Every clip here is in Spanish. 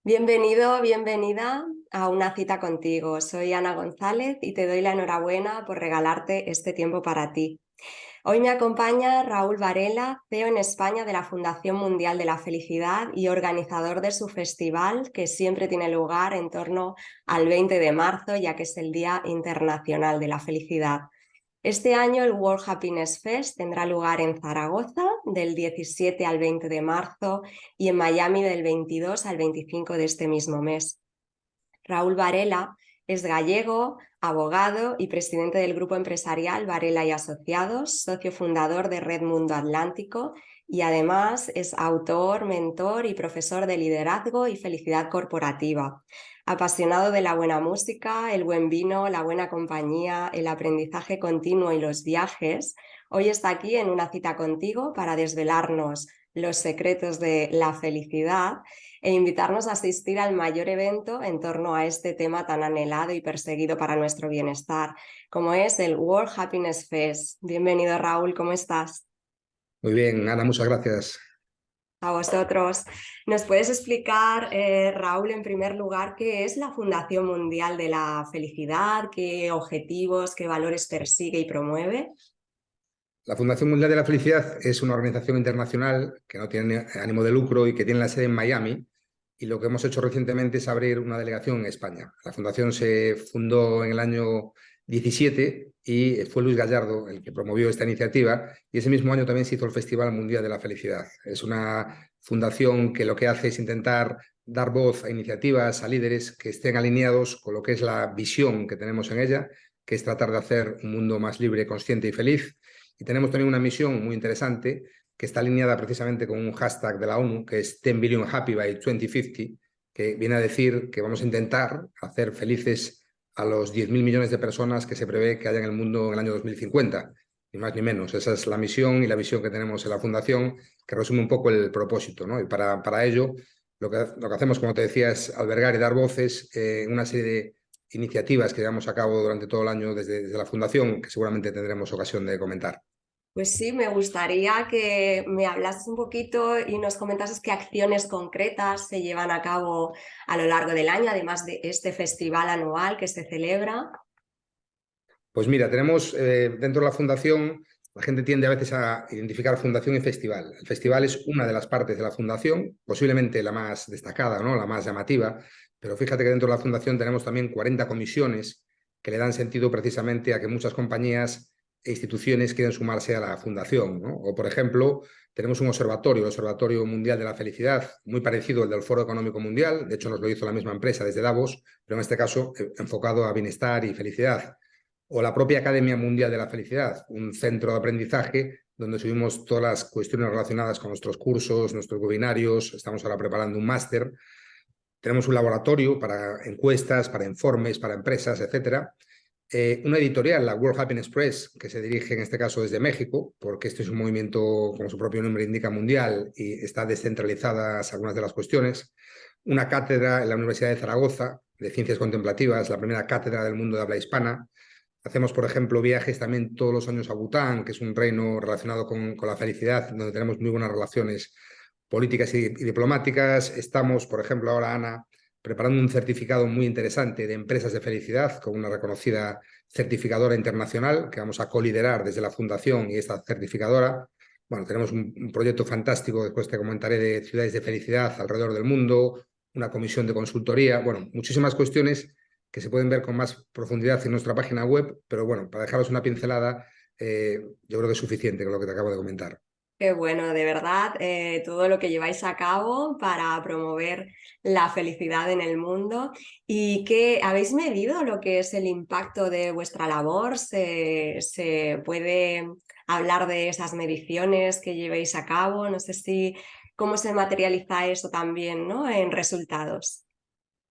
Bienvenido, bienvenida a una cita contigo. Soy Ana González y te doy la enhorabuena por regalarte este tiempo para ti. Hoy me acompaña Raúl Varela, CEO en España de la Fundación Mundial de la Felicidad y organizador de su festival, que siempre tiene lugar en torno al 20 de marzo, ya que es el Día Internacional de la Felicidad. Este año el World Happiness Fest tendrá lugar en Zaragoza del 17 al 20 de marzo y en Miami del 22 al 25 de este mismo mes. Raúl Varela es gallego, abogado y presidente del grupo empresarial Varela y Asociados, socio fundador de Red Mundo Atlántico y además es autor, mentor y profesor de liderazgo y felicidad corporativa. Apasionado de la buena música, el buen vino, la buena compañía, el aprendizaje continuo y los viajes, hoy está aquí en una cita contigo para desvelarnos los secretos de la felicidad e invitarnos a asistir al mayor evento en torno a este tema tan anhelado y perseguido para nuestro bienestar, como es el World Happiness Fest. Bienvenido, Raúl, ¿cómo estás? Muy bien, Ana, muchas gracias. A vosotros. ¿Nos puedes explicar, Raúl, en primer lugar, qué es la Fundación Mundial de la Felicidad, qué objetivos, qué valores persigue y promueve? La Fundación Mundial de la Felicidad es una organización internacional que no tiene ánimo de lucro y que tiene la sede en Miami. Y lo que hemos hecho recientemente es abrir una delegación en España. La fundación se fundó en el año 17 y fue Luis Gallardo el que promovió esta iniciativa. Y ese mismo año también se hizo el Festival Mundial de la Felicidad. Es una fundación que lo que hace es intentar dar voz a iniciativas, a líderes que estén alineados con lo que es la visión que tenemos en ella, que es tratar de hacer un mundo más libre, consciente y feliz. Y tenemos también una misión muy interesante que está alineada precisamente con un hashtag de la ONU, que es 10 billion happy by 2050, que viene a decir que vamos a intentar hacer felices a los 10.000 millones de personas que se prevé que haya en el mundo en el año 2050, ni más ni menos. Esa es la misión y la visión que tenemos en la Fundación, que resume un poco el propósito, ¿no? Y para ello, lo que hacemos, como te decía, es albergar y dar voces en una serie de iniciativas que llevamos a cabo durante todo el año desde la Fundación, que seguramente tendremos ocasión de comentar. Pues sí, me gustaría que me hablases un poquito y nos comentases qué acciones concretas se llevan a cabo a lo largo del año, además de este festival anual que se celebra. Pues mira, tenemos dentro de la fundación, la gente tiende a veces a identificar fundación y festival. El festival es una de las partes de la fundación, posiblemente la más destacada, ¿no? La más llamativa, pero fíjate que dentro de la fundación tenemos también 40 comisiones que le dan sentido precisamente a que muchas compañías e instituciones quieren sumarse a la fundación, ¿no? O, por ejemplo, tenemos un observatorio, el Observatorio Mundial de la Felicidad, muy parecido al del Foro Económico Mundial, de hecho nos lo hizo la misma empresa desde Davos, pero en este caso enfocado a bienestar y felicidad. O la propia Academia Mundial de la Felicidad, un centro de aprendizaje donde subimos todas las cuestiones relacionadas con nuestros cursos, nuestros webinarios, estamos ahora preparando un máster, tenemos un laboratorio para encuestas, para informes, para empresas, etcétera. Una editorial, la World Happiness Press, que se dirige en este caso desde México, porque este es un movimiento, como su propio nombre indica, mundial y está descentralizadas algunas de las cuestiones. Una cátedra en la Universidad de Zaragoza de Ciencias Contemplativas, la primera cátedra del mundo de habla hispana. Hacemos, por ejemplo, viajes también todos los años a Bután, que es un reino relacionado con la felicidad, donde tenemos muy buenas relaciones políticas y diplomáticas. Estamos, por ejemplo, ahora, Ana, preparando un certificado muy interesante de empresas de felicidad con una reconocida certificadora internacional que vamos a coliderar desde la Fundación y esta certificadora. Bueno, tenemos un proyecto fantástico, después te comentaré, de ciudades de felicidad alrededor del mundo, una comisión de consultoría, bueno, muchísimas cuestiones que se pueden ver con más profundidad en nuestra página web, pero bueno, para dejaros una pincelada, yo creo que es suficiente con lo que te acabo de comentar. Qué bueno, de verdad, todo lo que lleváis a cabo para promover la felicidad en el mundo y que habéis medido lo que es el impacto de vuestra labor. ¿Se puede hablar de esas mediciones que llevéis a cabo? No sé si cómo se materializa eso también, ¿no? En resultados.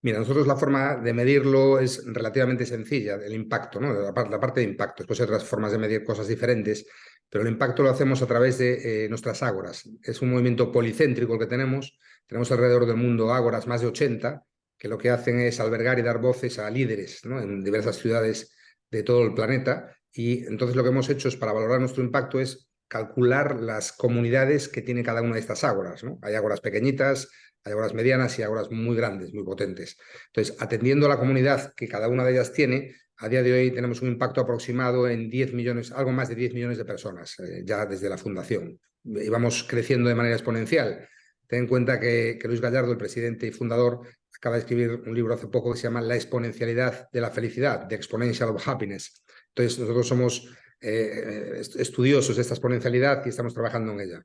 Mira, nosotros la forma de medirlo es relativamente sencilla, el impacto, ¿no? La parte de impacto. Después hay otras formas de medir cosas diferentes, pero el impacto lo hacemos a través de nuestras ágoras. Es un movimiento policéntrico el que tenemos. Tenemos alrededor del mundo ágoras, más de 80, que lo que hacen es albergar y dar voces a líderes, ¿no? En diversas ciudades de todo el planeta. Y entonces lo que hemos hecho es, para valorar nuestro impacto, es calcular las comunidades que tiene cada una de estas ágoras, ¿no? Hay ágoras pequeñitas, hay auroras medianas y auroras muy grandes, muy potentes. Entonces, atendiendo a la comunidad que cada una de ellas tiene, a día de hoy tenemos un impacto aproximado en 10 millones, algo más de 10 millones de personas, ya desde la fundación. Y vamos creciendo de manera exponencial. Ten en cuenta que Luis Gallardo, el presidente y fundador, acaba de escribir un libro hace poco que se llama La exponencialidad de la felicidad, The Exponential of Happiness. Entonces, nosotros somos estudiosos de esta exponencialidad y estamos trabajando en ella.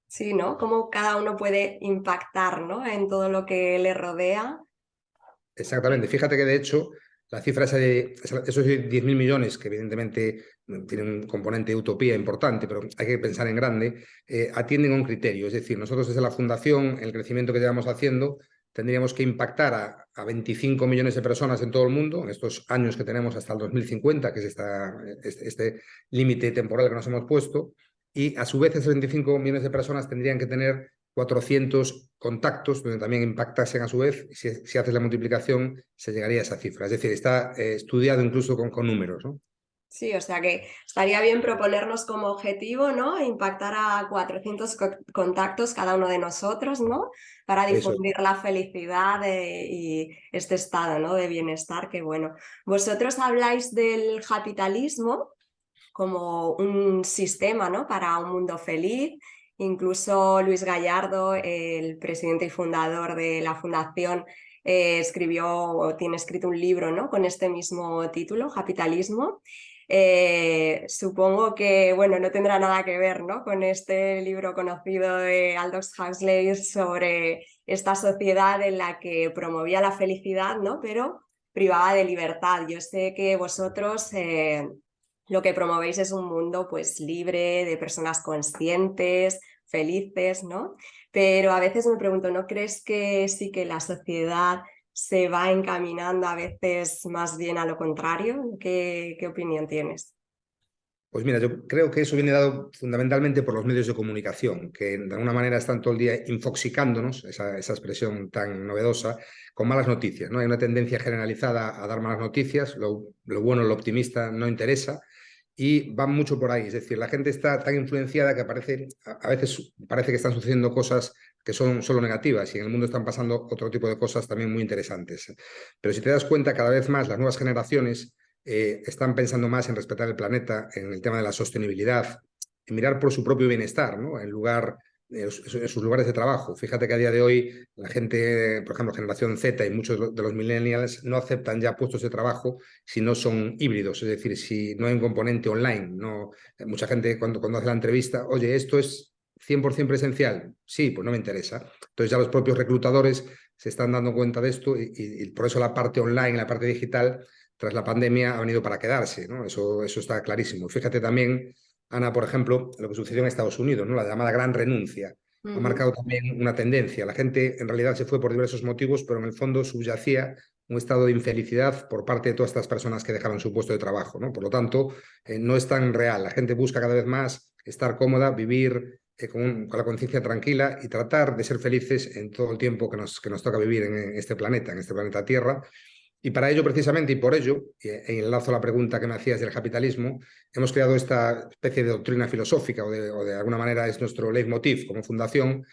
Sí, ¿no? Cómo cada uno puede impactar, ¿no? En todo lo que le rodea. Exactamente. Fíjate que de hecho la cifra esa de esos 10.000 millones, que evidentemente tienen un componente de utopía importante, pero hay que pensar en grande, atienden a un criterio. Es decir, nosotros desde la Fundación, el crecimiento que llevamos haciendo, tendríamos que impactar a 25 millones de personas en todo el mundo, en estos años que tenemos hasta el 2050, que es este límite temporal que nos hemos puesto, y a su vez esos 25 millones de personas tendrían que tener 400 contactos, donde también impactasen a su vez. Si haces la multiplicación, se llegaría a esa cifra. Es decir, está estudiado incluso con números, ¿no? Sí, o sea que estaría bien proponernos como objetivo, ¿no? Impactar a 400 contactos cada uno de nosotros, ¿no? Para Eso. difundir la felicidad y este estado, ¿no? De bienestar, que bueno. Vosotros habláis del capitalismo como un sistema, ¿no? Para un mundo feliz. Incluso Luis Gallardo, el presidente y fundador de la fundación, escribió o tiene escrito un libro, ¿no? Con este mismo título, Capitalismo. Supongo que, bueno, no tendrá nada que ver, ¿no? Con este libro conocido de Aldous Huxley sobre esta sociedad en la que promovía la felicidad, ¿no? Pero privaba de libertad. Yo sé que vosotros lo que promovéis es un mundo pues libre, de personas conscientes, felices, ¿no? Pero a veces me pregunto, ¿no crees que sí que la sociedad se va encaminando a veces más bien a lo contrario? ¿Qué opinión tienes? Pues mira, yo creo que eso viene dado fundamentalmente por los medios de comunicación, que de alguna manera están todo el día infoxicándonos, esa expresión tan novedosa, con malas noticias, ¿no? Hay una tendencia generalizada a dar malas noticias, lo bueno, lo optimista no interesa, y van mucho por ahí. Es decir, la gente está tan influenciada que a veces parece que están sucediendo cosas que son solo negativas y en el mundo están pasando otro tipo de cosas también muy interesantes. Pero si te das cuenta, cada vez más las nuevas generaciones están pensando más en respetar el planeta, en el tema de la sostenibilidad, en mirar por su propio bienestar, ¿no? En lugar en sus lugares de trabajo. Fíjate que a día de hoy la gente, por ejemplo, generación Z y muchos de los millennials no aceptan ya puestos de trabajo si no son híbridos, es decir, si no hay un componente online. No, mucha gente cuando hace la entrevista, oye, esto es 100% presencial. Sí, pues no me interesa. Entonces ya los propios reclutadores se están dando cuenta de esto y por eso la parte online, la parte digital, tras la pandemia ha venido para quedarse, ¿no? Eso está clarísimo. Fíjate también, Ana, por ejemplo, lo que sucedió en Estados Unidos, ¿no? La llamada gran renuncia. Ha marcado también una tendencia. La gente en realidad se fue por diversos motivos, pero en el fondo subyacía un estado de infelicidad por parte de todas estas personas que dejaron su puesto de trabajo, ¿no? Por lo tanto, no es tan real. La gente busca cada vez más estar cómoda, vivir con la conciencia tranquila y tratar de ser felices en todo el tiempo que nos toca vivir en este planeta Tierra. Y para ello, precisamente, y por ello, enlazo a la pregunta que me hacías del capitalismo, hemos creado esta especie de doctrina filosófica o de alguna manera es nuestro leitmotiv como fundación.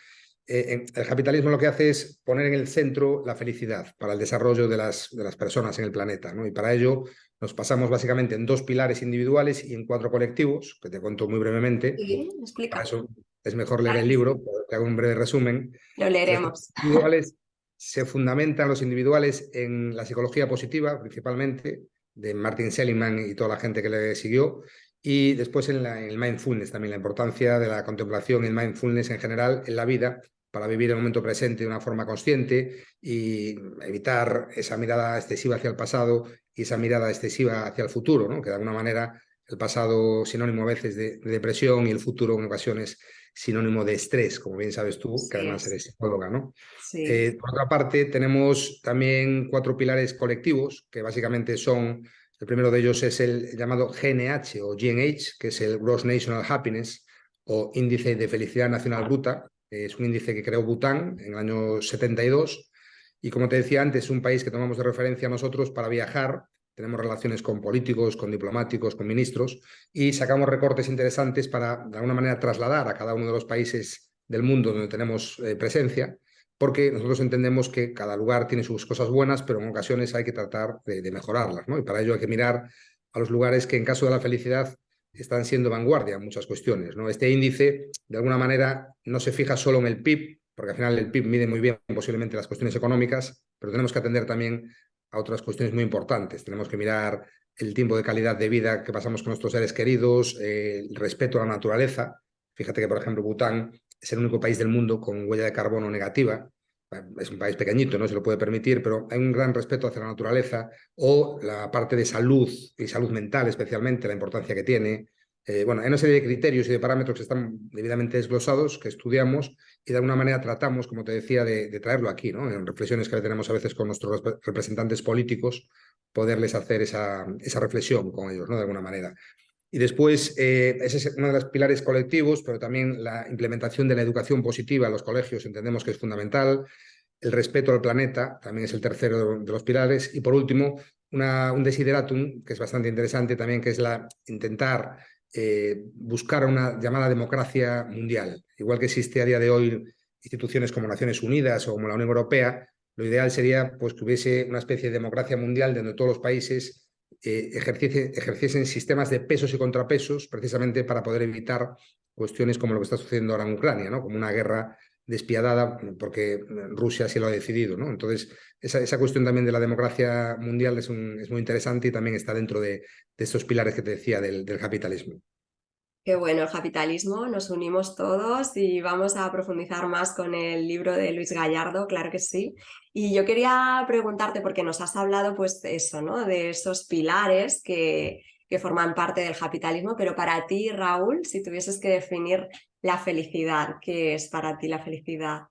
El capitalismo lo que hace es poner en el centro la felicidad para el desarrollo de las personas en el planeta, ¿no? Y para ello nos pasamos básicamente en dos pilares individuales y en cuatro colectivos, que te cuento muy brevemente. Sí, Para explica. eso es mejor leer Claro el que libro, sí. te hago un breve resumen. Lo Los leeremos. individuales se fundamentan los individuales en la psicología positiva, principalmente, de Martin Seligman y toda la gente que le siguió, y después en el mindfulness también, la importancia de la contemplación y el mindfulness en general en la vida para vivir el momento presente de una forma consciente y evitar esa mirada excesiva hacia el pasado y esa mirada excesiva hacia el futuro, ¿no? Que de alguna manera el pasado sinónimo a veces de depresión y el futuro en ocasiones sinónimo de estrés, como bien sabes tú, que Sí, además eres psicóloga, ¿no? sí. Por otra parte, tenemos también cuatro pilares colectivos, que básicamente son, el primero de ellos es el llamado GNH o GNH, que es el Gross National Happiness o Índice de Felicidad Nacional Bruta. Es un índice que creó Bután en el año 72 y como te decía antes, es un país que tomamos de referencia nosotros para viajar. Tenemos relaciones con políticos, con diplomáticos, con ministros y sacamos recortes interesantes para, de alguna manera, trasladar a cada uno de los países del mundo donde tenemos presencia porque nosotros entendemos que cada lugar tiene sus cosas buenas, pero en ocasiones hay que tratar de mejorarlas, ¿no? Y para ello hay que mirar a los lugares que en caso de la felicidad están siendo vanguardia en muchas cuestiones, ¿no? Este índice, de alguna manera, no se fija solo en el PIB, porque al final el PIB mide muy bien posiblemente las cuestiones económicas, pero tenemos que atender también a otras cuestiones muy importantes. Tenemos que mirar el tiempo de calidad de vida que pasamos con nuestros seres queridos, el respeto a la naturaleza. Fíjate que, por ejemplo, Bután es el único país del mundo con huella de carbono negativa. Es un país pequeñito, no se lo puede permitir, pero hay un gran respeto hacia la naturaleza o la parte de salud y salud mental especialmente, la importancia que tiene. Bueno, hay una serie de criterios y de parámetros que están debidamente desglosados, que estudiamos y de alguna manera tratamos, como te decía, de traerlo aquí, ¿no? En reflexiones que tenemos a veces con nuestros representantes políticos, poderles hacer esa reflexión con ellos, ¿no? De alguna manera. Y después, ese es uno de los pilares colectivos, pero también la implementación de la educación positiva en los colegios entendemos que es fundamental. El respeto al planeta también es el tercero de los pilares. Y por último, un desideratum, que es bastante interesante también, que es intentar buscar una llamada democracia mundial. Igual que existe a día de hoy instituciones como Naciones Unidas o como la Unión Europea, lo ideal sería pues, que hubiese una especie de democracia mundial donde todos los países ejerciesen sistemas de pesos y contrapesos precisamente para poder evitar cuestiones como lo que está sucediendo ahora en Ucrania, ¿no? Como una guerra despiadada porque Rusia sí lo ha decidido, ¿no? Entonces, esa cuestión también de la democracia mundial es muy interesante y también está dentro de estos pilares que te decía del capitalismo. Qué bueno, el capitalismo, nos unimos todos y vamos a profundizar más con el libro de Luis Gallardo, claro que sí. Y yo quería preguntarte, porque nos has hablado pues de eso, ¿no? De esos pilares que forman parte del capitalismo, pero para ti, Raúl, si tuvieses que definir la felicidad, ¿qué es para ti la felicidad?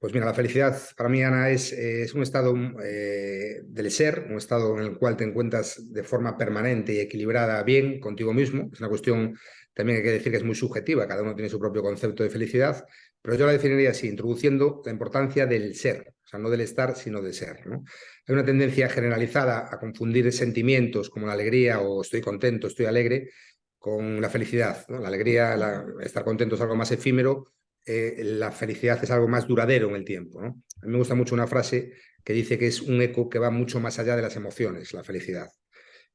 Pues mira, la felicidad para mí, Ana, es un estado del ser, un estado en el cual te encuentras de forma permanente y equilibrada bien contigo mismo. Es una cuestión también hay que decir que es muy subjetiva, cada uno tiene su propio concepto de felicidad, pero yo la definiría así, introduciendo la importancia del ser, o sea, no del estar, sino del ser, ¿no? Hay una tendencia generalizada a confundir sentimientos como la alegría o estoy contento, estoy alegre, con la felicidad, ¿no? La alegría, estar contento es algo más efímero, la felicidad es algo más duradero en el tiempo, ¿no? A mí me gusta mucho una frase que dice que es un eco que va mucho más allá de las emociones, la felicidad.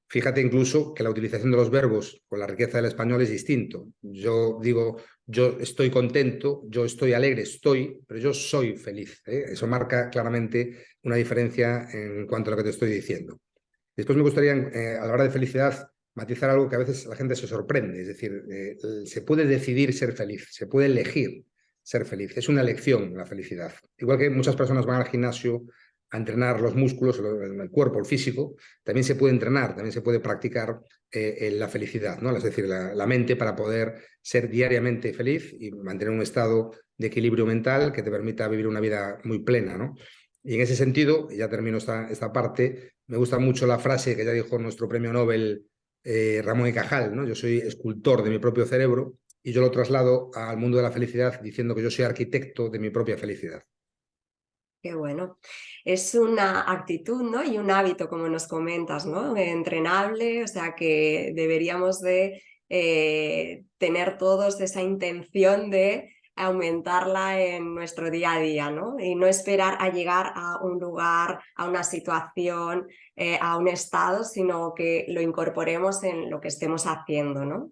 Fíjate incluso que la utilización de los verbos con la riqueza del español es distinto. Yo digo, yo estoy contento, yo estoy alegre, estoy, pero yo soy feliz, ¿eh? Eso marca claramente una diferencia en cuanto a lo que te estoy diciendo. Después me gustaría, a la hora de felicidad, matizar algo que a veces la gente se sorprende. Es decir, se puede decidir ser feliz, se puede elegir ser feliz. Es una elección la felicidad. Igual que muchas personas van al gimnasio a entrenar los músculos, el cuerpo, el físico, también se puede entrenar, también se puede practicar la felicidad, ¿no? Es decir, la mente para poder ser diariamente feliz y mantener un estado de equilibrio mental que te permita vivir una vida muy plena, ¿no? Y en ese sentido, y ya termino esta parte, me gusta mucho la frase que ya dijo nuestro premio Nobel Ramón y Cajal, ¿no? Yo soy escultor de mi propio cerebro y yo lo traslado al mundo de la felicidad diciendo que yo soy arquitecto de mi propia felicidad. Qué bueno. Es una actitud, ¿no? Y un hábito, como nos comentas, ¿no? Entrenable, o sea que deberíamos de tener todos esa intención de aumentarla en nuestro día a día, ¿no? Y no esperar a llegar a un lugar, a una situación, a un estado, sino que lo incorporemos en lo que estemos haciendo, ¿no?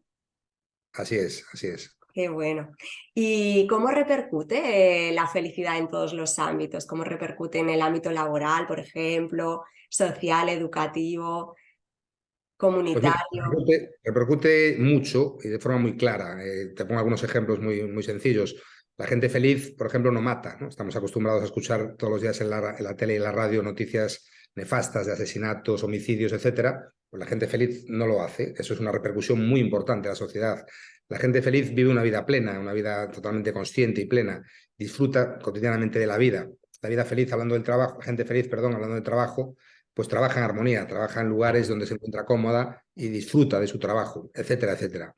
Así es, así es. Qué bueno. ¿Y cómo repercute la felicidad en todos los ámbitos? ¿Cómo repercute en el ámbito laboral, por ejemplo, social, educativo, Pues mira, comunitario? repercute mucho y de forma muy clara. Te pongo algunos ejemplos muy sencillos. La gente feliz, por ejemplo, no mata, ¿no? Estamos acostumbrados a escuchar todos los días en la tele y en la radio noticias nefastas de asesinatos, homicidios, etcétera. Pues la gente feliz no lo hace. Eso es una repercusión muy importante a la sociedad. La gente feliz vive una vida plena, una vida totalmente consciente y plena. Disfruta cotidianamente de la vida. La vida feliz, hablando del trabajo, la gente feliz, perdón, hablando del trabajo, pues trabaja en armonía, trabaja en lugares donde se encuentra cómoda y disfruta de su trabajo, etcétera, etcétera.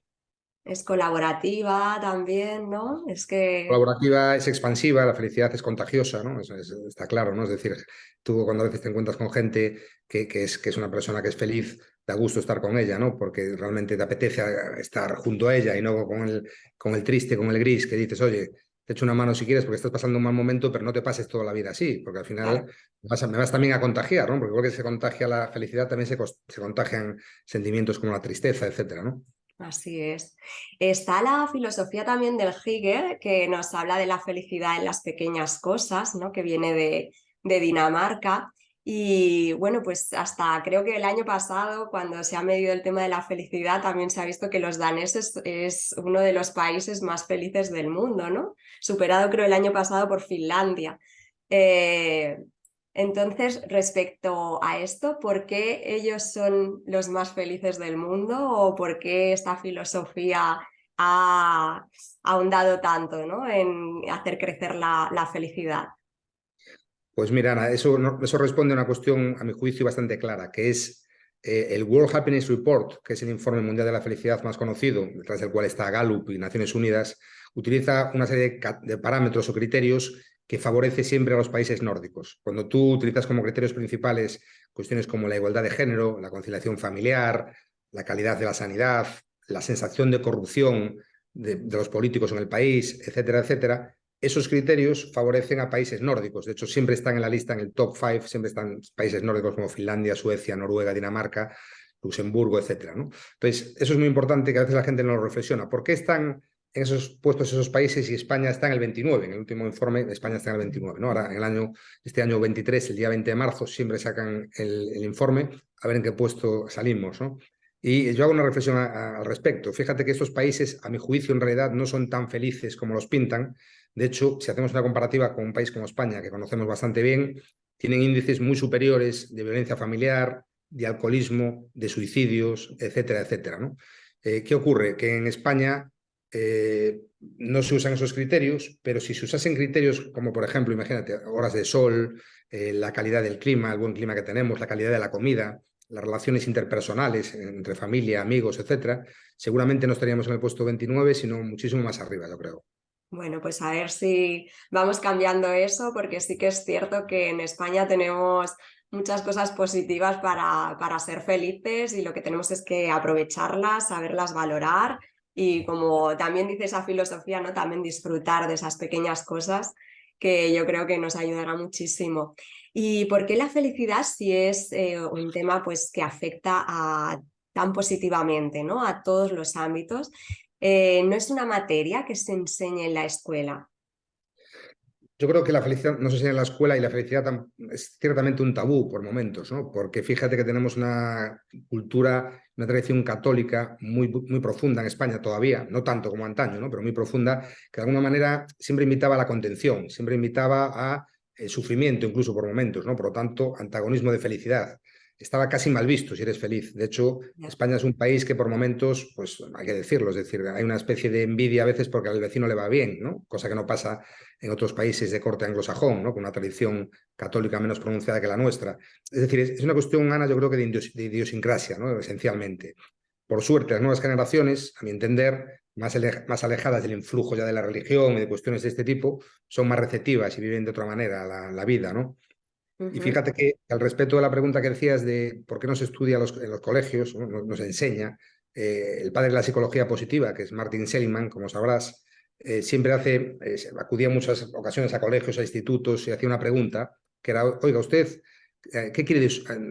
Es colaborativa también, ¿no? Es que Colaborativa es expansiva, la felicidad es contagiosa, ¿no? Está claro, ¿no? Es decir, tú cuando a veces te encuentras con gente que es una persona que es feliz, da gusto estar con ella, ¿no? Porque realmente te apetece estar junto a ella y no con el triste, con el gris, que dices, oye, te echo una mano si quieres porque estás pasando un mal momento, pero no te pases toda la vida así, porque al final Claro. me vas también a contagiar, ¿no? Porque igual que se contagia la felicidad, también se contagian sentimientos como la tristeza, etcétera, ¿no? Así es. Está la filosofía también del Hegel, que nos habla de la felicidad en las pequeñas cosas, ¿no? Que viene de Dinamarca. Y bueno, pues hasta creo que el año pasado, cuando se ha medido el tema de la felicidad, también se ha visto que los daneses es uno de los países más felices del mundo, ¿no? Superado creo el año pasado por Finlandia. Eh, entonces, respecto a esto, ¿por qué ellos son los más felices del mundo o por qué esta filosofía ha ahondado tanto, ¿no? En hacer crecer la felicidad? Pues mira, Ana, eso, eso responde a una cuestión, a mi juicio, bastante clara, que es el World Happiness Report, que es el informe mundial de la felicidad más conocido, detrás del cual está Gallup y Naciones Unidas, utiliza una serie de parámetros o criterios que favorece siempre a los países nórdicos. Cuando tú utilizas como criterios principales cuestiones como la igualdad de género, la conciliación familiar, la calidad de la sanidad, la sensación de corrupción de los políticos en el país, etcétera, etcétera, esos criterios favorecen a países nórdicos. De hecho, siempre están en la lista, en el top 5, siempre están países nórdicos como Finlandia, Suecia, Noruega, Dinamarca, Luxemburgo, etcétera, ¿no? Entonces, eso es muy importante que a veces la gente no lo reflexiona. ¿Por qué están en esos puestos esos países y España está en el 29? En el último informe, España está en el 29, ¿no? Ahora, en el año, este año 23, el día 20 de marzo, siempre sacan el informe a ver en qué puesto salimos, ¿no? Y yo hago una reflexión al respecto. Fíjate que estos países, a mi juicio, en realidad no son tan felices como los pintan. De hecho, si hacemos una comparativa con un país como España, que conocemos bastante bien, tienen índices muy superiores de violencia familiar, de alcoholismo, de suicidios, etcétera, etcétera, ¿no? ¿Qué ocurre? Que en España no se usan esos criterios, pero si se usasen criterios como, por ejemplo, imagínate, horas de sol, la calidad del clima, el buen clima que tenemos, la calidad de la comida, las relaciones interpersonales entre familia, amigos, etcétera, seguramente no estaríamos en el puesto 29, sino muchísimo más arriba, yo creo. Bueno, pues a ver si vamos cambiando eso, porque sí que es cierto que en España tenemos muchas cosas positivas para ser felices y lo que tenemos es que aprovecharlas, saberlas valorar y como también dice esa filosofía, ¿no? También disfrutar de esas pequeñas cosas que yo creo que nos ayudará muchísimo. ¿Y por qué la felicidad si es un tema pues que afecta tan positivamente, ¿no? A todos los ámbitos? No es una materia que se enseñe en la escuela. Yo creo que la felicidad no se enseña en la escuela y la felicidad es ciertamente un tabú por momentos, ¿no? Porque fíjate que tenemos una cultura, una tradición católica muy profunda en España todavía, no tanto como antaño, ¿no? Pero muy profunda, que de alguna manera siempre invitaba a la contención, siempre invitaba a sufrimiento incluso por momentos, ¿no? Por lo tanto, antagonismo de felicidad. Estaba casi mal visto si eres feliz. De hecho, Ya. España es un país que por momentos, pues hay que decirlo, es decir, hay una especie de envidia a veces porque al vecino le va bien, ¿no? Cosa que no pasa en otros países de corte anglosajón, ¿no? Con una tradición católica menos pronunciada que la nuestra. Es decir, es una cuestión, Ana, yo creo que de idiosincrasia, ¿no? Esencialmente. Por suerte, las nuevas generaciones, a mi entender, más alejadas del influjo ya de la religión y de cuestiones de este tipo, son más receptivas y viven de otra manera la vida, ¿no? Y Ujú. fíjate que al respecto de la pregunta que decías de por qué no se estudia en los colegios, ¿no? Nos enseña, el padre de la psicología positiva, que es Martin Seligman, como sabrás, siempre acudía en muchas ocasiones a colegios, a institutos y hacía una pregunta que era, oiga, usted, ¿qué quiere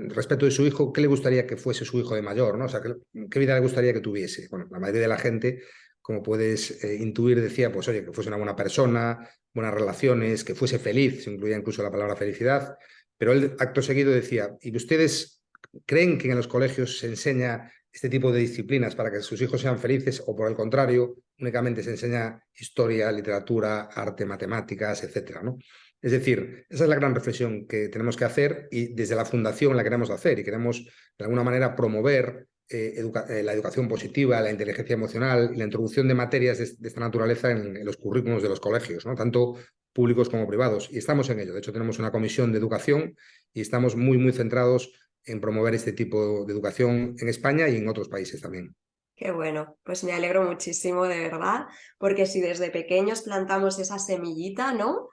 respecto de su hijo? ¿Qué le gustaría que fuese su hijo de mayor? ¿No? O sea, ¿qué vida le gustaría que tuviese? Bueno, la mayoría de la gente, como puedes intuir, decía, pues oye, que fuese una buena persona, buenas relaciones, que fuese feliz, se incluía incluso la palabra felicidad, pero él acto seguido decía, ¿y ustedes creen que en los colegios se enseña este tipo de disciplinas para que sus hijos sean felices o por el contrario, únicamente se enseña historia, literatura, arte, matemáticas, etcétera, ¿no? Es decir, esa es la gran reflexión que tenemos que hacer y desde la fundación la queremos hacer y queremos de alguna manera promover la educación positiva, la inteligencia emocional y la introducción de materias de esta naturaleza en los currículos de los colegios, ¿no? Tanto públicos como privados. Y estamos en ello. De hecho, tenemos una comisión de educación y estamos muy centrados en promover este tipo de educación en España y en otros países también. Qué bueno, pues me alegro muchísimo de verdad, porque si desde pequeños plantamos esa semillita, ¿no?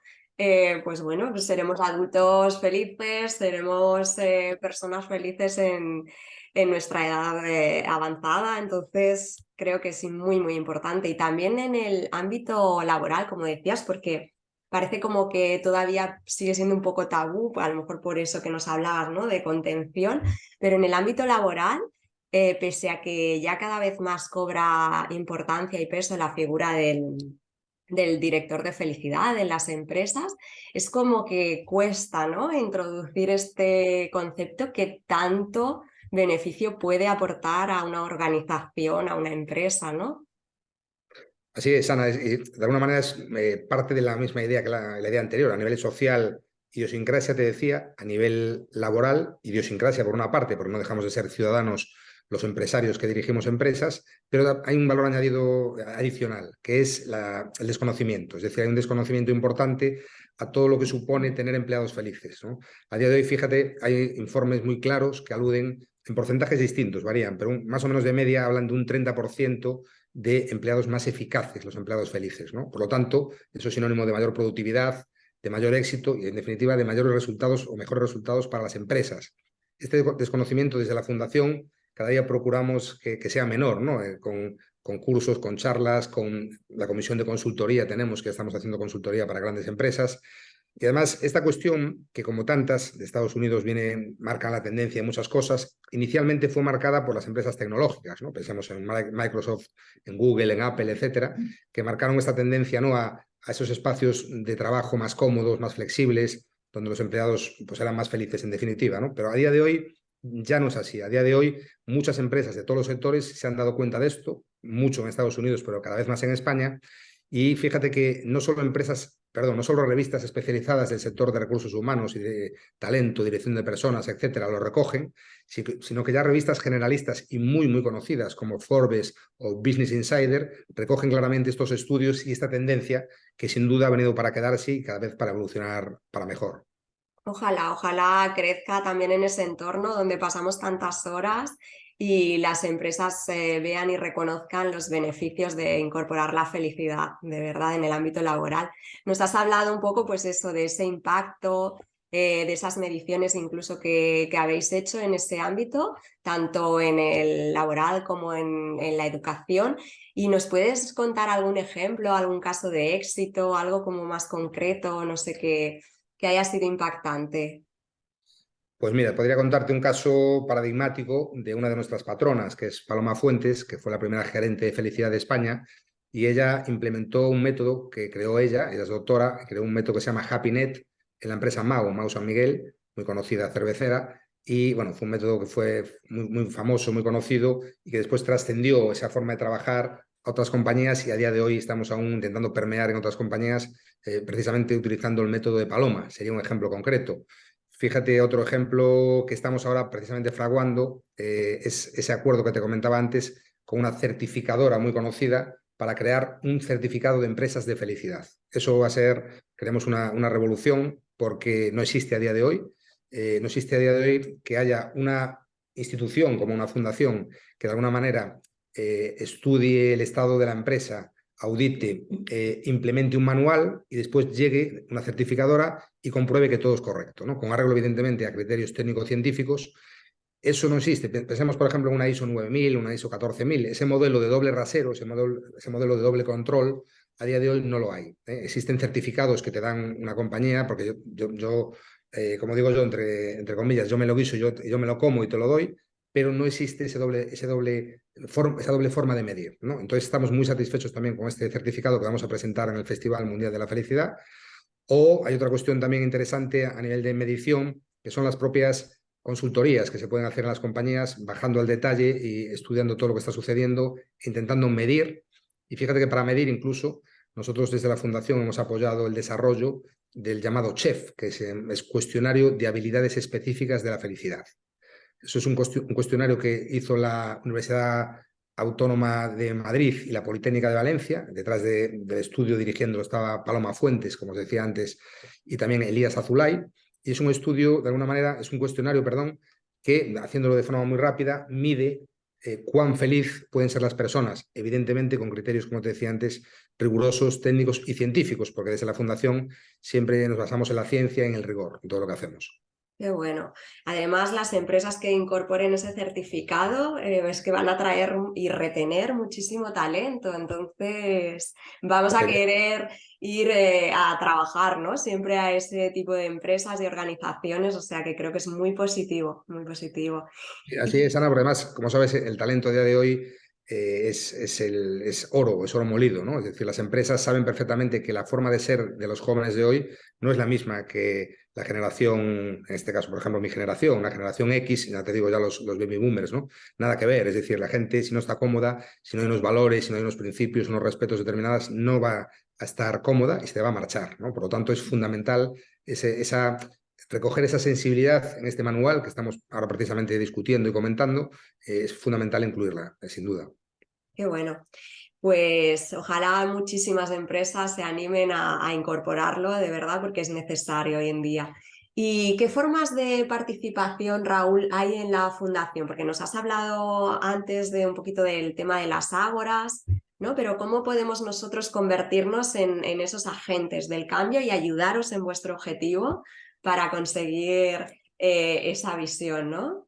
Pues bueno, pues seremos adultos felices, seremos personas felices en nuestra edad avanzada, entonces creo que es muy, muy importante. Y también en el ámbito laboral, como decías, porque parece como que todavía sigue siendo un poco tabú, a lo mejor por eso que nos hablabas, ¿no? De contención, pero en el ámbito laboral, pese a que ya cada vez más cobra importancia y peso la figura del director de felicidad en las empresas, es como que cuesta, ¿no? Introducir este concepto que tanto beneficio puede aportar a una organización, a una empresa, ¿no? Así es, Ana, y de alguna manera es parte de la misma idea que la idea anterior. A nivel social, idiosincrasia, te decía, a nivel laboral, idiosincrasia por una parte, porque no dejamos de ser ciudadanos los empresarios que dirigimos empresas, pero hay un valor añadido adicional, que es el desconocimiento. Es decir, hay un desconocimiento importante a todo lo que supone tener empleados felices, ¿no? A día de hoy, fíjate, hay informes muy claros que aluden en porcentajes distintos, varían, pero más o menos de media hablan de un 30% de empleados más eficaces, los empleados felices, ¿no? Por lo tanto, eso es sinónimo de mayor productividad, de mayor éxito y, en definitiva, de mayores resultados o mejores resultados para las empresas. Este desconocimiento desde la Fundación cada día procuramos que sea menor, ¿no? Con cursos, con charlas, con la comisión de consultoría tenemos, que estamos haciendo consultoría para grandes empresas. Y además, esta cuestión, que como tantas de Estados Unidos marca la tendencia en muchas cosas, inicialmente fue marcada por las empresas tecnológicas, ¿no? Pensemos en Microsoft, en Google, en Apple, etcétera, que marcaron esta tendencia, ¿no? A esos espacios de trabajo más cómodos, más flexibles, donde los empleados pues, eran más felices en definitiva, ¿no? Pero a día de hoy ya no es así. A día de hoy muchas empresas de todos los sectores se han dado cuenta de esto, mucho en Estados Unidos, pero cada vez más en España, y fíjate que no solo no solo revistas especializadas del sector de recursos humanos y de talento, dirección de personas, etcétera, lo recogen, sino que ya revistas generalistas y muy, muy conocidas como Forbes o Business Insider recogen claramente estos estudios y esta tendencia que sin duda ha venido para quedarse y cada vez para evolucionar para mejor. Ojalá, ojalá crezca también en ese entorno donde pasamos tantas horas y las empresas vean y reconozcan los beneficios de incorporar la felicidad, de verdad, en el ámbito laboral. Nos has hablado un poco, pues eso, de ese impacto, de esas mediciones incluso que habéis hecho en ese ámbito, tanto en el laboral como en la educación. ¿Y nos puedes contar algún ejemplo, algún caso de éxito, algo como más concreto, no sé qué? Que haya sido impactante. Pues mira, podría contarte un caso paradigmático de una de nuestras patronas, que es Paloma Fuentes, que fue la primera gerente de felicidad de España, y ella implementó un método que creó ella es doctora, creó un método que se llama HappyNet en la empresa Mau San Miguel, muy conocida cervecera, y bueno, fue un método que fue muy, muy famoso, muy conocido, y que después trascendió esa forma de trabajar a otras compañías, y a día de hoy estamos aún intentando permear en otras compañías, precisamente utilizando el método de Paloma, sería un ejemplo concreto. Fíjate, otro ejemplo que estamos ahora precisamente fraguando es ese acuerdo que te comentaba antes con una certificadora muy conocida para crear un certificado de empresas de felicidad. Eso va a ser, creemos, una revolución porque no existe a día de hoy. No existe a día de hoy que haya una institución como una fundación que de alguna manera estudie el estado de la empresa, audite, implemente un manual y después llegue una certificadora y compruebe que todo es correcto, ¿no? Con arreglo, evidentemente, a criterios técnico-científicos. Eso no existe. Pensemos, por ejemplo, en una ISO 9000, una ISO 14000. Ese modelo de doble rasero, ese modelo de doble control, a día de hoy no lo hay. Existen certificados que te dan una compañía, porque como digo yo, entre comillas, yo me lo guiso, yo me lo como y te lo doy, pero no existe esa doble forma de medir, ¿no? Entonces estamos muy satisfechos también con este certificado que vamos a presentar en el Festival Mundial de la Felicidad. O hay otra cuestión también interesante a nivel de medición, que son las propias consultorías que se pueden hacer en las compañías, bajando al detalle y estudiando todo lo que está sucediendo, intentando medir. Y fíjate que para medir incluso, nosotros desde la Fundación hemos apoyado el desarrollo del llamado CHEF, que es cuestionario de habilidades específicas de la felicidad. Eso es un cuestionario que hizo la Universidad Autónoma de Madrid y la Politécnica de Valencia. Detrás del estudio dirigiéndolo estaba Paloma Fuentes, como os decía antes, y también Elías Azulay. Y es un estudio, de alguna manera, es un cuestionario, perdón, que, haciéndolo de forma muy rápida, mide cuán feliz pueden ser las personas, evidentemente con criterios, como te decía antes, rigurosos, técnicos y científicos, porque desde la Fundación siempre nos basamos en la ciencia y en el rigor, en todo lo que hacemos. Qué bueno. Además, las empresas que incorporen ese certificado es que van a atraer y retener muchísimo talento. Entonces, vamos a querer ir a trabajar, ¿no? Siempre a ese tipo de empresas y organizaciones. O sea que creo que es muy positivo, muy positivo. Así es, Ana, porque además, como sabes, el talento a día de hoy es oro molido, ¿no? Es decir, las empresas saben perfectamente que la forma de ser de los jóvenes de hoy no es la misma que la generación, en este caso, por ejemplo, mi generación, la generación X, ya te digo ya los baby boomers, ¿no? Nada que ver, es decir, la gente si no está cómoda, si no hay unos valores, si no hay unos principios, unos respetos determinados, no va a estar cómoda y se va a marchar, ¿no? Por lo tanto, es fundamental esa recoger esa sensibilidad en este manual que estamos ahora precisamente discutiendo y comentando, es fundamental incluirla, sin duda. Qué bueno. Pues ojalá muchísimas empresas se animen a incorporarlo, de verdad, porque es necesario hoy en día. ¿Y qué formas de participación, Raúl, hay en la fundación? Porque nos has hablado antes de un poquito del tema de las ágoras, ¿no? Pero ¿cómo podemos nosotros convertirnos en esos agentes del cambio y ayudaros en vuestro objetivo para conseguir esa visión, ¿no?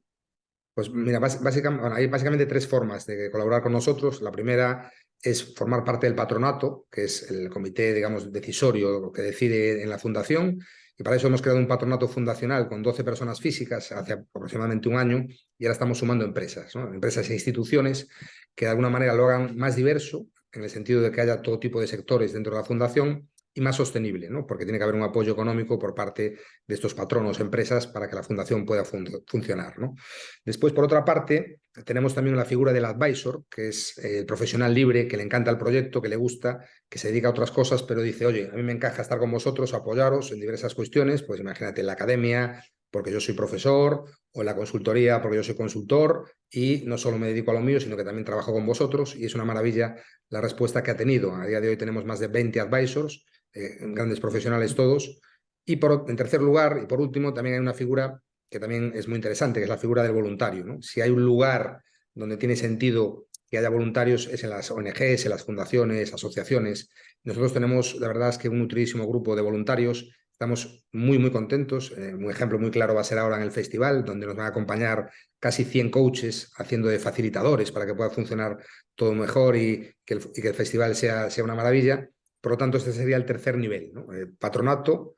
Pues mira, básicamente, bueno, hay básicamente tres formas de colaborar con nosotros. La primera es formar parte del patronato, que es el comité, digamos, decisorio que decide en la fundación. Y para eso hemos creado un patronato fundacional con 12 personas físicas hace aproximadamente un año y ahora estamos sumando empresas, ¿no? Empresas e instituciones que de alguna manera lo hagan más diverso, en el sentido de que haya todo tipo de sectores dentro de la fundación y más sostenible, ¿no? Porque tiene que haber un apoyo económico por parte de estos patronos, empresas, para que la fundación pueda funcionar, ¿no? Después, por otra parte, tenemos también la figura del advisor, que es el profesional libre, que le encanta el proyecto, que le gusta, que se dedica a otras cosas, pero dice, oye, a mí me encaja estar con vosotros, apoyaros en diversas cuestiones, pues imagínate en la academia, porque yo soy profesor, o en la consultoría, porque yo soy consultor, y no solo me dedico a lo mío, sino que también trabajo con vosotros, y es una maravilla la respuesta que ha tenido. A día de hoy tenemos más de 20 advisors, grandes profesionales todos, y en tercer lugar, y por último, también hay una figura que también es muy interesante, que es la figura del voluntario, ¿no? Si hay un lugar donde tiene sentido que haya voluntarios es en las ONGs, en las fundaciones, asociaciones. Nosotros tenemos, la verdad es que un nutridísimo grupo de voluntarios, estamos muy, muy contentos. Un ejemplo muy claro va a ser ahora en el festival, donde nos van a acompañar casi 100 coaches haciendo de facilitadores para que pueda funcionar todo mejor y que el festival sea una maravilla. Por lo tanto, este sería el tercer nivel, ¿no? Patronato,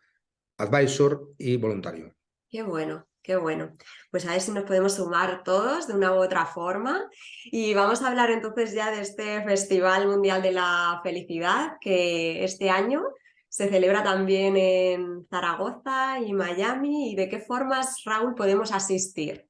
advisor y voluntario. Qué bueno, qué bueno. Pues a ver si nos podemos sumar todos de una u otra forma. Y vamos a hablar entonces ya de este Festival Mundial de la Felicidad que este año se celebra también en Zaragoza y Miami. ¿Y de qué formas, Raúl, podemos asistir?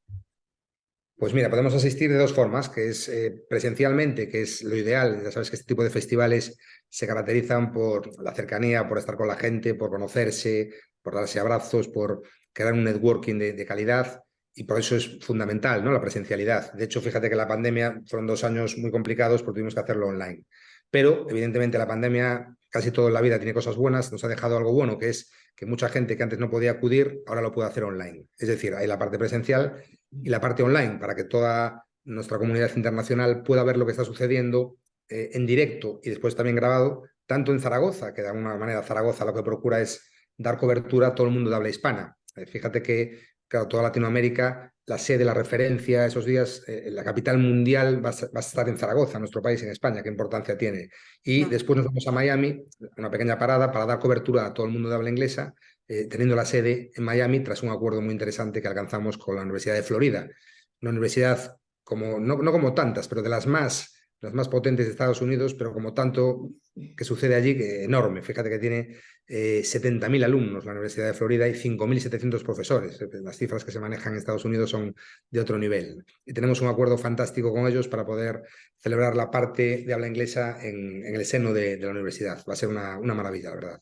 Pues mira, podemos asistir de dos formas, que es presencialmente, que es lo ideal. Ya sabes que este tipo de festivales se caracterizan por la cercanía, por estar con la gente, por conocerse, por darse abrazos, por crear un networking de calidad y por eso es fundamental, ¿no? La presencialidad. De hecho, fíjate que la pandemia fueron 2 años muy complicados porque tuvimos que hacerlo online. Pero evidentemente la pandemia, casi todo en la vida tiene cosas buenas, nos ha dejado algo bueno, que es que mucha gente que antes no podía acudir, ahora lo puede hacer online. Es decir, hay la parte presencial y la parte online para que toda nuestra comunidad internacional pueda ver lo que está sucediendo en directo y después también grabado, tanto en Zaragoza, que de alguna manera Zaragoza lo que procura es dar cobertura a todo el mundo de habla hispana. Fíjate que, claro, toda Latinoamérica, la sede, la referencia, esos días, la capital mundial va a estar en Zaragoza, nuestro país, en España, qué importancia tiene. Y Claro. después nos vamos a Miami, una pequeña parada para dar cobertura a todo el mundo de habla inglesa, teniendo la sede en Miami tras un acuerdo muy interesante que alcanzamos con la Universidad de Florida. Una universidad como, no como tantas, pero de las más potentes de Estados Unidos, pero como tanto que sucede allí, que enorme. Fíjate que tiene 70.000 alumnos la Universidad de Florida y 5.700 profesores. Las cifras que se manejan en Estados Unidos son de otro nivel. Y tenemos un acuerdo fantástico con ellos para poder celebrar la parte de habla inglesa en el seno de la universidad. Va a ser una maravilla, la verdad.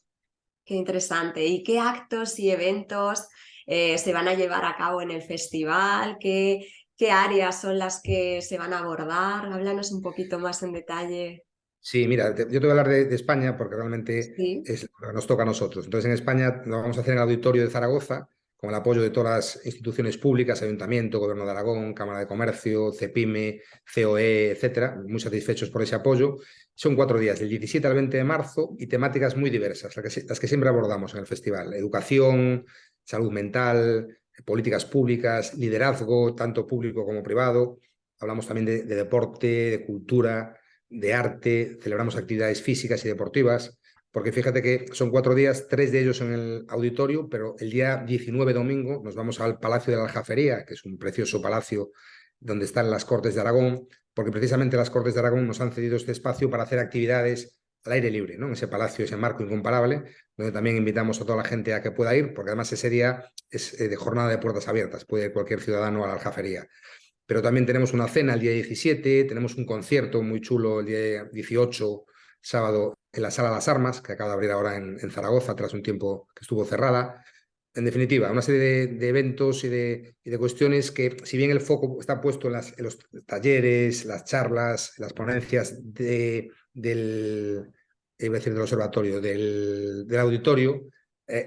Qué interesante. ¿Y qué actos y eventos se van a llevar a cabo en el festival? ¿Qué áreas son las que se van a abordar? Háblanos un poquito más en detalle. Sí, mira, yo te voy a hablar de España porque realmente Sí. es lo que nos toca a nosotros. Entonces, en España lo vamos a hacer en el Auditorio de Zaragoza, con el apoyo de todas las instituciones públicas, Ayuntamiento, Gobierno de Aragón, Cámara de Comercio, CEPIME, COE, etcétera. Muy satisfechos por ese apoyo. Son 4 días, del 17 al 20 de marzo, y temáticas muy diversas, las que siempre abordamos en el festival. Educación, salud mental, políticas públicas, liderazgo, tanto público como privado. Hablamos también de deporte, de cultura, de arte, celebramos actividades físicas y deportivas, porque fíjate que son 4 días, 3 de ellos en el auditorio, pero el día 19 domingo nos vamos al Palacio de la Aljafería, que es un precioso palacio donde están las Cortes de Aragón, porque precisamente las Cortes de Aragón nos han cedido este espacio para hacer actividades al aire libre, ¿no? En ese palacio, ese marco incomparable, donde también invitamos a toda la gente a que pueda ir, porque además ese día es de jornada de puertas abiertas, puede ir cualquier ciudadano a la Aljafería. Pero también tenemos una cena el día 17, tenemos un concierto muy chulo el día 18, sábado, en la Sala Las Armas, que acaba de abrir ahora en Zaragoza, tras un tiempo que estuvo cerrada. En definitiva, una serie de eventos y de cuestiones que, si bien el foco está puesto en los talleres, las charlas, las ponencias iba a decir del observatorio, del auditorio,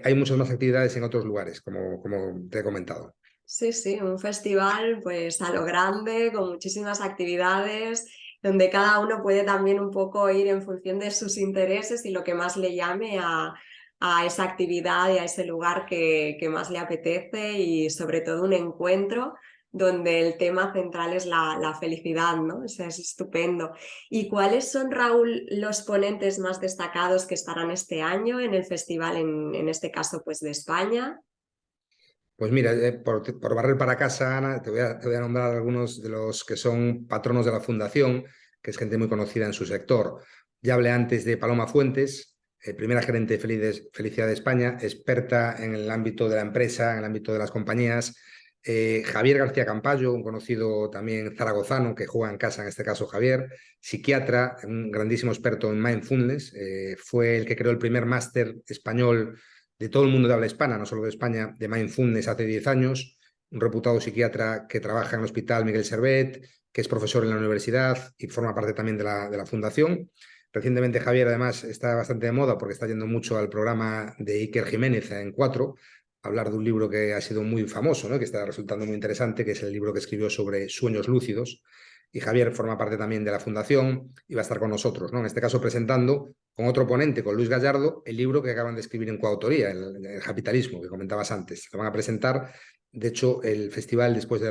hay muchas más actividades en otros lugares, como te he comentado. Sí, sí, un festival pues a lo grande, con muchísimas actividades, donde cada uno puede también un poco ir en función de sus intereses y lo que más le llame a esa actividad y a ese lugar que más le apetece y sobre todo un encuentro donde el tema central es la felicidad, ¿no? O sea, es estupendo. ¿Y cuáles son, Raúl, los ponentes más destacados que estarán este año en el festival, en este caso pues de España? Pues mira, por barrer para casa, Ana, te voy a nombrar algunos de los que son patronos de la fundación, que es gente muy conocida en su sector. Ya hablé antes de Paloma Fuentes, primera gerente de Felicidad de España, experta en el ámbito de la empresa, en el ámbito de las compañías. Javier García Campayo, un conocido también zaragozano que juega en casa, en este caso Javier, psiquiatra, un grandísimo experto en mindfulness, fue el que creó el primer máster español de todo el mundo de habla hispana, no solo de España, de mindfulness hace 10 años, un reputado psiquiatra que trabaja en el Hospital Miguel Servet, que es profesor en la universidad y forma parte también de la fundación. Recientemente Javier además está bastante de moda porque está yendo mucho al programa de Iker Jiménez en Cuatro, a hablar de un libro que ha sido muy famoso, ¿no? Que está resultando muy interesante, que es el libro que escribió sobre sueños lúcidos. Y Javier forma parte también de la fundación y va a estar con nosotros, ¿no? En este caso presentando con otro ponente, con Luis Gallardo, el libro que acaban de escribir en coautoría, el capitalismo, que comentabas antes. Lo van a presentar. De hecho, el festival, después de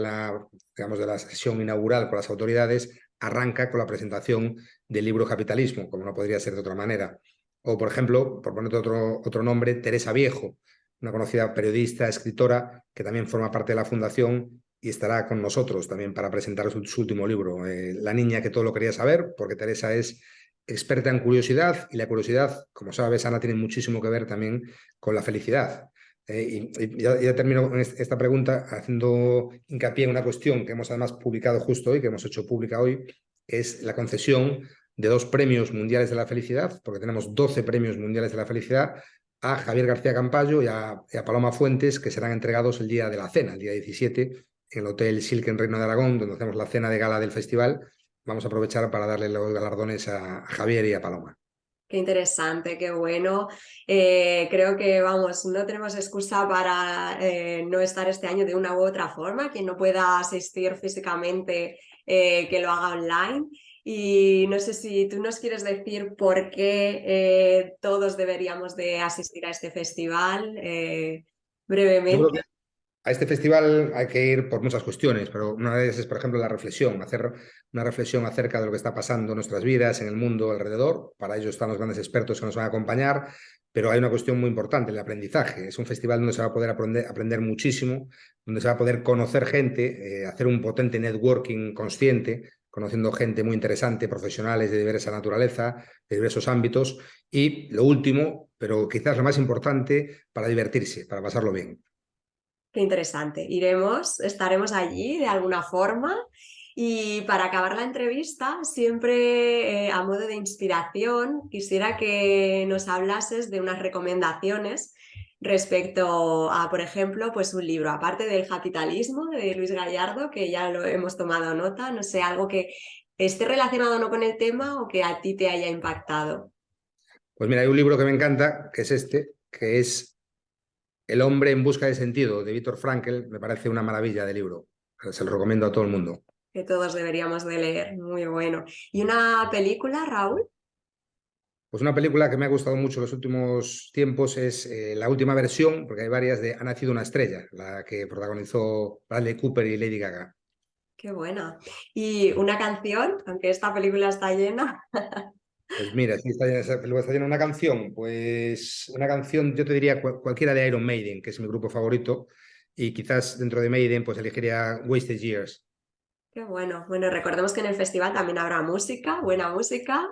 digamos, de la sesión inaugural con las autoridades, arranca con la presentación del libro Capitalismo, como no podría ser de otra manera. O, por ejemplo, por ponerte otro nombre, Teresa Viejo, una conocida periodista, escritora, que también forma parte de la fundación y estará con nosotros también para presentar su último libro, La niña que todo lo quería saber, porque Teresa es experta en curiosidad y la curiosidad, como sabes, Ana, tiene muchísimo que ver también con la felicidad. Ya termino con esta pregunta haciendo hincapié en una cuestión que hemos además publicado justo hoy, que hemos hecho pública hoy, es la concesión de 2 premios mundiales de la felicidad, porque tenemos 12 premios mundiales de la felicidad, a Javier García Campayo y a Paloma Fuentes, que serán entregados el día de la cena, el día 17, en el Hotel Silk en Reino de Aragón, donde hacemos la cena de gala del festival. Vamos a aprovechar para darle los galardones a Javier y a Paloma. Qué interesante, qué bueno. Creo que, vamos, no tenemos excusa para no estar este año de una u otra forma. Quien no pueda asistir físicamente, que lo haga online. Y no sé si tú nos quieres decir por qué todos deberíamos de asistir a este festival, Yo creo que brevemente. a este festival hay que ir por muchas cuestiones, pero una de ellas es, por ejemplo, la reflexión, hacer una reflexión acerca de lo que está pasando en nuestras vidas, en el mundo alrededor. Para ello están los grandes expertos que nos van a acompañar, pero hay una cuestión muy importante, el aprendizaje. Es un festival donde se va a poder aprender muchísimo, donde se va a poder conocer gente, hacer un potente networking consciente, conociendo gente muy interesante, profesionales de diversa naturaleza, de diversos ámbitos. Y lo último, pero quizás lo más importante, para divertirse, para pasarlo bien. Qué interesante. Iremos, estaremos allí de alguna forma. Y para acabar la entrevista, siempre a modo de inspiración, quisiera que nos hablases de unas recomendaciones respecto a, por ejemplo, pues un libro, aparte del Capitalismo de Luis Gallardo, que ya lo hemos tomado nota, no sé, algo que esté relacionado o no con el tema o que a ti te haya impactado. Pues mira, hay un libro que me encanta, que es este, que es El hombre en busca de sentido, de Víctor Frankl. Me parece una maravilla de libro. Se lo recomiendo a todo el mundo. Que todos deberíamos de leer, muy bueno. ¿Y una película, Raúl? Pues una película que me ha gustado mucho en los últimos tiempos es la última versión, porque hay varias de Ha nacido una estrella, la que protagonizó Bradley Cooper y Lady Gaga. Qué buena. Y una canción, aunque esta película está llena. Pues mira, si esa película está llena de una canción, pues una canción, yo te diría cualquiera de Iron Maiden, que es mi grupo favorito, y quizás dentro de Maiden, pues elegiría Wasted Years. Qué bueno. Bueno, recordemos que en el festival también habrá música, buena música.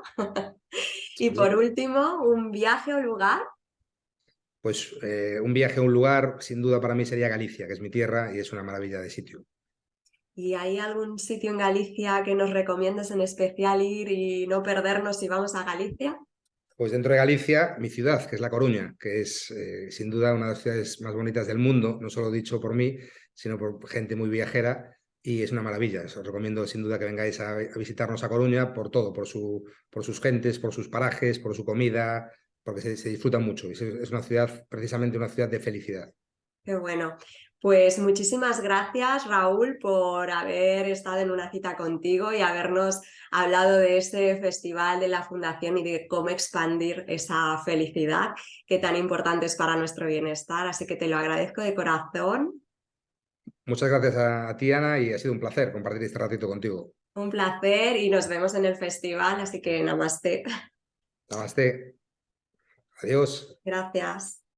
Y por Sí. último, un viaje o lugar. Pues un viaje a un lugar, sin duda para mí sería Galicia, que es mi tierra y es una maravilla de sitio. ¿Y hay algún sitio en Galicia que nos recomiendes en especial ir y no perdernos si vamos a Galicia? Pues dentro de Galicia, mi ciudad, que es La Coruña, que es sin duda una de las ciudades más bonitas del mundo, no solo dicho por mí, sino por gente muy viajera, y es una maravilla. Os recomiendo sin duda que vengáis a visitarnos a Coruña por todo, por sus gentes, por sus parajes, por su comida, porque se disfruta mucho. Es una ciudad, precisamente una ciudad de felicidad. Qué bueno. Pues muchísimas gracias, Raúl, por haber estado en una cita contigo y habernos hablado de ese festival de la Fundación y de cómo expandir esa felicidad que tan importante es para nuestro bienestar. Así que te lo agradezco de corazón. Muchas gracias a ti, Ana, y ha sido un placer compartir este ratito contigo. Un placer y nos vemos en el festival. Así que namaste. Namaste. Adiós. Gracias.